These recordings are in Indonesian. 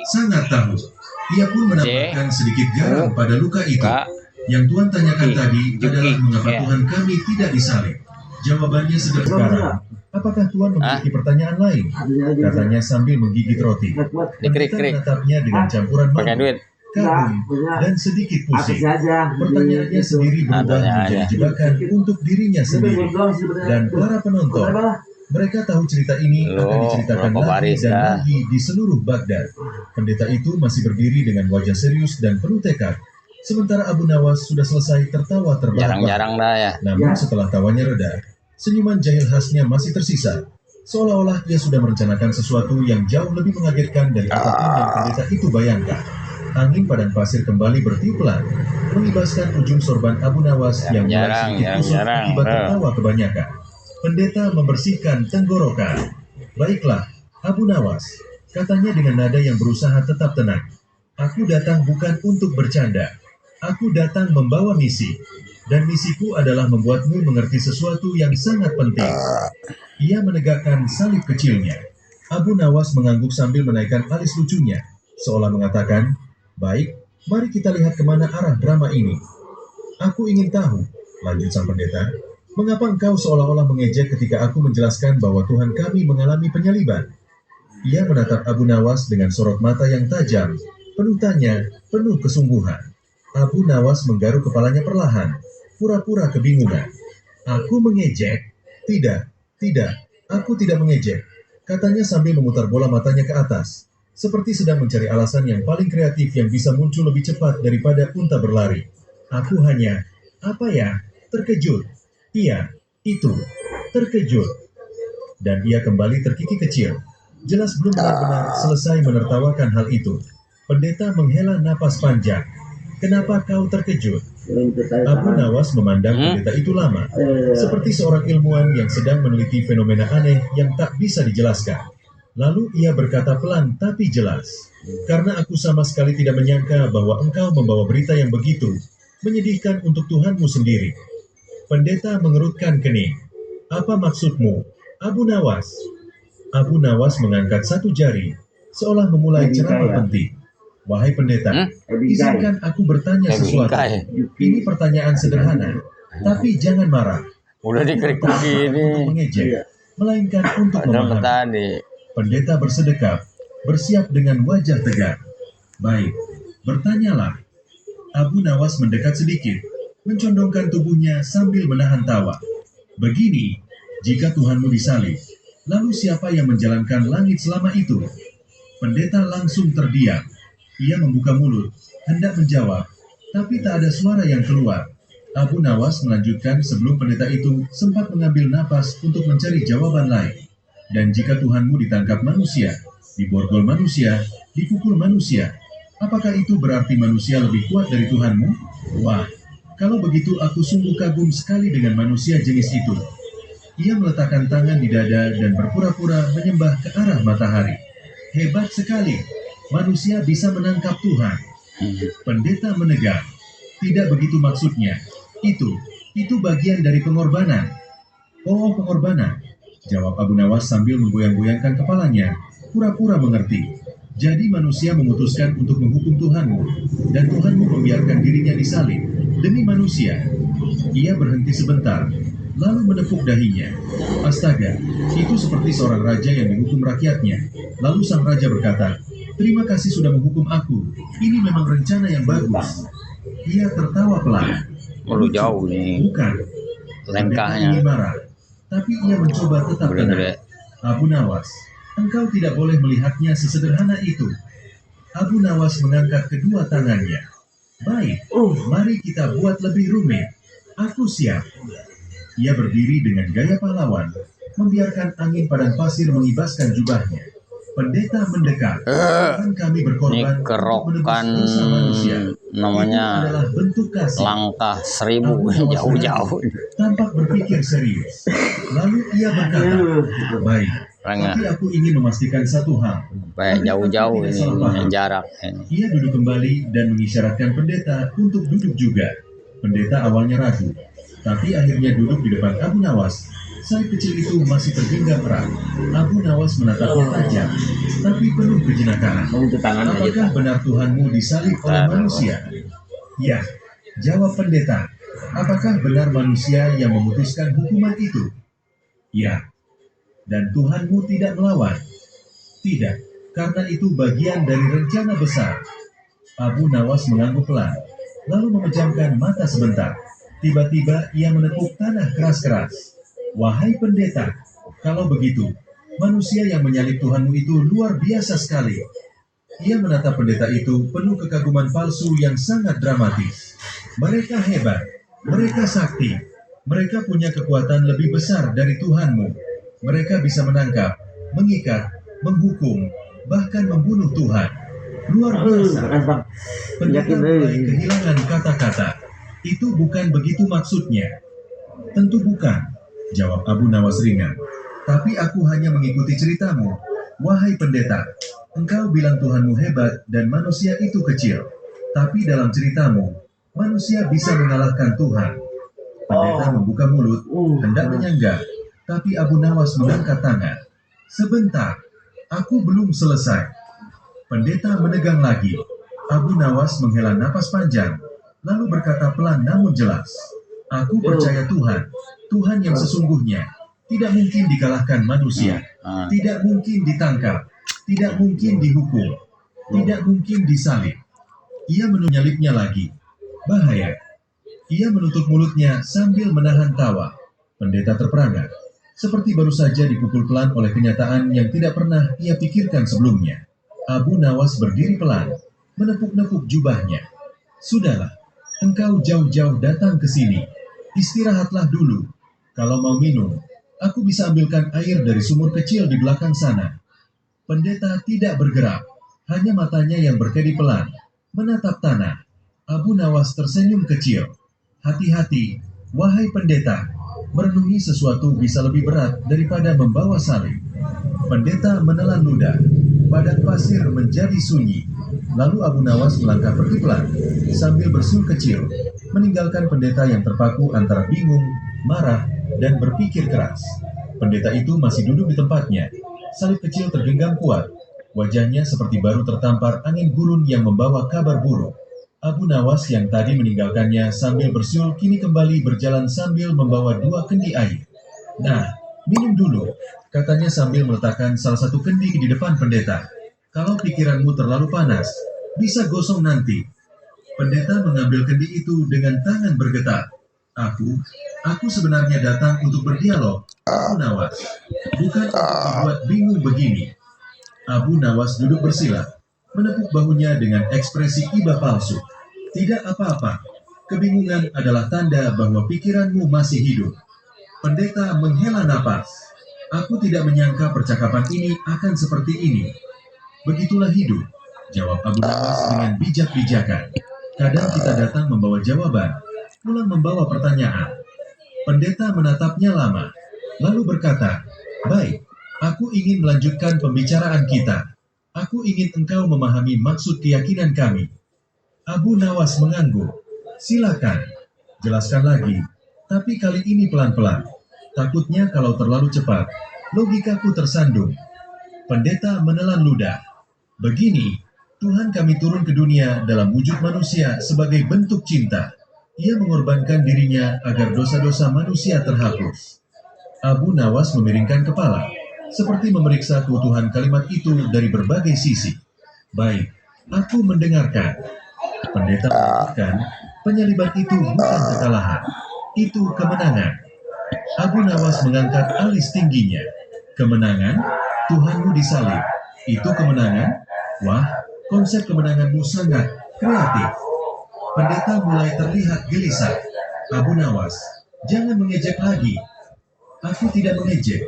sangat tahu. Ia pun menambahkan sedikit garam pada luka itu. Yang Tuhan tanyakan tadi adalah mengapa Tuhan kami tidak disalib. Jawabannya sederhana. Apakah Tuhan memiliki pertanyaan lain? Katanya sambil menggigit roti. Pendeta menatapnya dengan campuran mangkuk, kagum, dan sedikit pusing. Pertanyaannya sendiri berubah menjadi jebakan untuk dirinya sendiri. Dan para penonton, mereka tahu cerita ini akan diceritakan lagi dan lagi di seluruh Baghdad. Pendeta itu masih berdiri dengan wajah serius dan penuh tekad. Sementara Abu Nawas sudah selesai tertawa terbahak-bahak. Jarang-jarang dah ya. Namun setelah tawanya reda, senyuman jahil khasnya masih tersisa. Seolah-olah ia sudah merencanakan sesuatu yang jauh lebih mengagetkan dari apapun yang pendeta itu bayangkan. Angin padang pasir kembali bertiup pelan, mengibaskan ujung sorban Abu Nawas yang mulai sedikit kusut akibat tertawa kebanyakan. Pendeta membersihkan tenggorokan. Baiklah, Abu Nawas, katanya dengan nada yang berusaha tetap tenang. Aku datang bukan untuk bercanda. Aku datang membawa misi. Dan misiku adalah membuatmu mengerti sesuatu yang sangat penting. Ia menegakkan salib kecilnya. Abu Nawas mengangguk sambil menaikkan alis lucunya, seolah mengatakan, baik, mari kita lihat kemana arah drama ini. Aku ingin tahu, lanjut sang pendeta, mengapa engkau seolah-olah mengejek ketika aku menjelaskan bahwa Tuhan kami mengalami penyaliban. Ia menatap Abu Nawas dengan sorot mata yang tajam, penuh tanya, penuh kesungguhan. Abu Nawas menggaruk kepalanya perlahan, pura-pura kebingungan. Aku mengejek? Tidak, aku tidak mengejek, katanya sambil memutar bola matanya ke atas, seperti sedang mencari alasan yang paling kreatif yang bisa muncul lebih cepat daripada unta berlari. Aku hanya, terkejut. Iya, itu, terkejut. Dan ia kembali terkikik kecil, jelas belum benar-benar selesai menertawakan hal itu. Pendeta menghela napas panjang. Kenapa kau terkejut? Abu Nawas memandang pendeta itu lama, seperti seorang ilmuwan yang sedang meneliti fenomena aneh yang tak bisa dijelaskan. Lalu ia berkata pelan tapi jelas, karena aku sama sekali tidak menyangka bahwa engkau membawa berita yang begitu menyedihkan untuk Tuhanmu sendiri. Pendeta mengerutkan kening. Apa maksudmu, Abu Nawas? Abu Nawas mengangkat satu jari, seolah memulai ceramah penting. Wahai pendeta, izinkan aku bertanya sesuatu. Ini pertanyaan sederhana, tapi jangan marah. Udah dikrik begini. Mengejek, melainkan untuk memahami. Pendeta bersedekap, bersiap dengan wajah tegar. Baik, bertanyalah. Abu Nawas mendekat sedikit, mencondongkan tubuhnya sambil menahan tawa. Begini, jika Tuhanmu disalib, lalu siapa yang menjalankan langit selama itu? Pendeta langsung terdiam. Ia membuka mulut, hendak menjawab, tapi tak ada suara yang keluar. Abu Nawas melanjutkan sebelum pendeta itu sempat mengambil napas untuk mencari jawaban lain. Dan jika Tuhanmu ditangkap manusia, diborgol manusia, dipukul manusia, apakah itu berarti manusia lebih kuat dari Tuhanmu? Wah, kalau begitu aku sungguh kagum sekali dengan manusia jenis itu. Ia meletakkan tangan di dada dan berpura-pura menyembah ke arah matahari. Hebat sekali. Manusia bisa menangkap Tuhan. Pendeta menegar. Tidak begitu maksudnya. Itu bagian dari pengorbanan. Oh, pengorbanan, jawab Abu Nawas sambil menggoyang-goyangkan kepalanya, pura-pura mengerti. Jadi manusia memutuskan untuk menghukum Tuhanmu, dan Tuhanmu membiarkan dirinya disalib demi manusia. Ia berhenti sebentar, lalu menepuk dahinya. Astaga, itu seperti seorang raja yang dihukum rakyatnya. Lalu sang raja berkata, terima kasih sudah menghukum aku. Ini memang rencana yang bagus. Ia tertawa pelan. Jauh nih. Bukan. Lengkahnya. Ia marah, tapi ia mencoba tetap tenang. Abu Nawas, engkau tidak boleh melihatnya sesederhana itu. Abu Nawas mengangkat kedua tangannya. Baik, mari kita buat lebih rumit. Aku siap. Ia berdiri dengan gaya pahlawan, membiarkan angin padang pasir mengibaskan jubahnya. Pendeta mendekat. Tuhan kami berkorban untuk menebus dosa manusia. Namanya adalah bentuk kasih. Langkah 1000 jauh-jauh. Tampak berpikir serius. Lalu ia berkata, baik, tapi aku ingin memastikan satu hal. Baik, jauh-jauh ini jarak. Ia duduk kembali dan mengisyaratkan pendeta untuk duduk juga. Pendeta awalnya ragu, tapi akhirnya duduk di depan Abu Nawas. Salib kecil itu masih tergenggam erat. Abu Nawas menatapnya tajam, tapi penuh kejenakaan. Apakah benar Tuhanmu disalib oleh manusia? Ya, jawab pendeta. Apakah benar manusia yang memutuskan hukuman itu? Ya. Dan Tuhanmu tidak melawan? Tidak, karena itu bagian dari rencana besar. Abu Nawas mengangguk pelan, lalu memejamkan mata sebentar. Tiba-tiba ia menepuk tanah keras-keras. Wahai pendeta, kalau begitu, manusia yang menyalib Tuhanmu itu luar biasa sekali. Ia menatap pendeta itu penuh kekaguman palsu yang sangat dramatis. Mereka hebat, mereka sakti, mereka punya kekuatan lebih besar dari Tuhanmu. Mereka bisa menangkap, mengikat, menghukum, bahkan membunuh Tuhan. Luar biasa. Pendeta mulai kehilangan kata-kata. Itu bukan begitu maksudnya. Tentu bukan, jawab Abu Nawas ringan. Tapi aku hanya mengikuti ceritamu. Wahai pendeta, engkau bilang Tuhanmu hebat dan manusia itu kecil. Tapi dalam ceritamu, manusia bisa mengalahkan Tuhan. Pendeta membuka mulut, hendak menyanggah. Tapi Abu Nawas mengangkat tangan. Sebentar, aku belum selesai. Pendeta menegang lagi. Abu Nawas menghela napas panjang, lalu berkata pelan namun jelas. Aku percaya Tuhan, Tuhan yang sesungguhnya, tidak mungkin dikalahkan manusia, tidak mungkin ditangkap, tidak mungkin dihukum, tidak mungkin disalib. Ia menyalibnya lagi. Bahaya. Ia menutup mulutnya sambil menahan tawa. Pendeta terperangah, seperti baru saja dipukul pelan oleh kenyataan yang tidak pernah ia pikirkan sebelumnya. Abu Nawas berdiri pelan, menepuk-nepuk jubahnya. Sudahlah, engkau jauh-jauh datang ke sini. Istirahatlah dulu. Kalau mau minum, aku bisa ambilkan air dari sumur kecil di belakang sana. Pendeta tidak bergerak, hanya matanya yang berkedip pelan, menatap tanah. Abu Nawas tersenyum kecil. Hati-hati, wahai pendeta. Merenungi sesuatu bisa lebih berat daripada membawa salib. Pendeta menelan ludah. Padang pasir menjadi sunyi. Lalu Abu Nawas melangkah pergi pelan, sambil bersenyum kecil, meninggalkan pendeta yang terpaku antara bingung, marah, dan berpikir keras. Pendeta itu masih duduk di tempatnya. Salib kecil tergenggam kuat. Wajahnya seperti baru tertampar angin gurun yang membawa kabar buruk. Abu Nawas yang tadi meninggalkannya sambil bersiul kini kembali berjalan sambil membawa 2 kendi air. Nah, minum dulu, katanya sambil meletakkan salah satu kendi di depan pendeta. Kalau pikiranmu terlalu panas, bisa gosong nanti. Pendeta mengambil kendi itu dengan tangan bergetar. Aku sebenarnya datang untuk berdialog, Abu Nawas. Bukan untuk dibuat bingung begini. Abu Nawas duduk bersila, menepuk bahunya dengan ekspresi iba palsu. Tidak apa-apa, kebingungan adalah tanda bahwa pikiranmu masih hidup. Pendeta menghela napas. Aku tidak menyangka percakapan ini akan seperti ini. Begitulah hidup, jawab Abu Nawas dengan bijak-bijakan. Kadang kita datang membawa jawaban, pulang membawa pertanyaan. Pendeta menatapnya lama, lalu berkata, baik, aku ingin melanjutkan pembicaraan kita. Aku ingin engkau memahami maksud keyakinan kami. Abu Nawas mengangguk. Silakan, jelaskan lagi. Tapi kali ini pelan-pelan. Takutnya kalau terlalu cepat, logikaku tersandung. Pendeta menelan ludah. Begini, Tuhan kami turun ke dunia dalam wujud manusia sebagai bentuk cinta. Ia mengorbankan dirinya agar dosa-dosa manusia terhapus. Abu Nawas memiringkan kepala, seperti memeriksa keutuhan kalimat itu dari berbagai sisi. Baik, aku mendengarkan. Pendeta mengatakan, penyaliban itu bukan kekalahan, itu kemenangan. Abu Nawas mengangkat alis tingginya. Kemenangan, Tuhanmu disalib. Itu kemenangan? Wah, konsep kemenanganmu sangat kreatif. Pendeta mulai terlihat gelisah. Abu Nawas, jangan mengejek lagi. Aku tidak mengejek,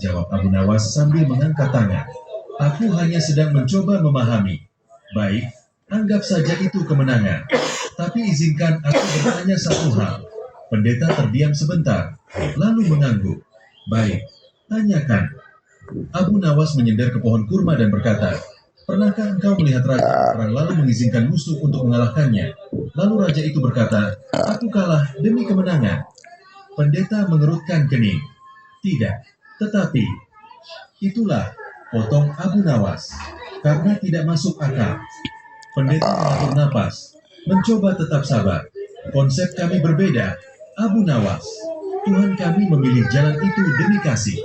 jawab Abu Nawas sambil mengangkat tangan. Aku hanya sedang mencoba memahami. Baik, anggap saja itu kemenangan. Tapi izinkan aku bertanya satu hal. Pendeta terdiam sebentar, lalu mengangguk. Baik, tanyakan. Abu Nawas menyender ke pohon kurma dan berkata, pernahkah engkau melihat raja perang lalu mengizinkan musuh untuk mengalahkannya? Lalu raja itu berkata, aku kalah demi kemenangan. Pendeta mengerutkan kening. Tidak, tetapi itulah potong Abu Nawas. Karena tidak masuk akal. Pendeta mengatur napas, mencoba tetap sabar. Konsep kami berbeda, Abu Nawas. Tuhan kami memilih jalan itu demi kasih.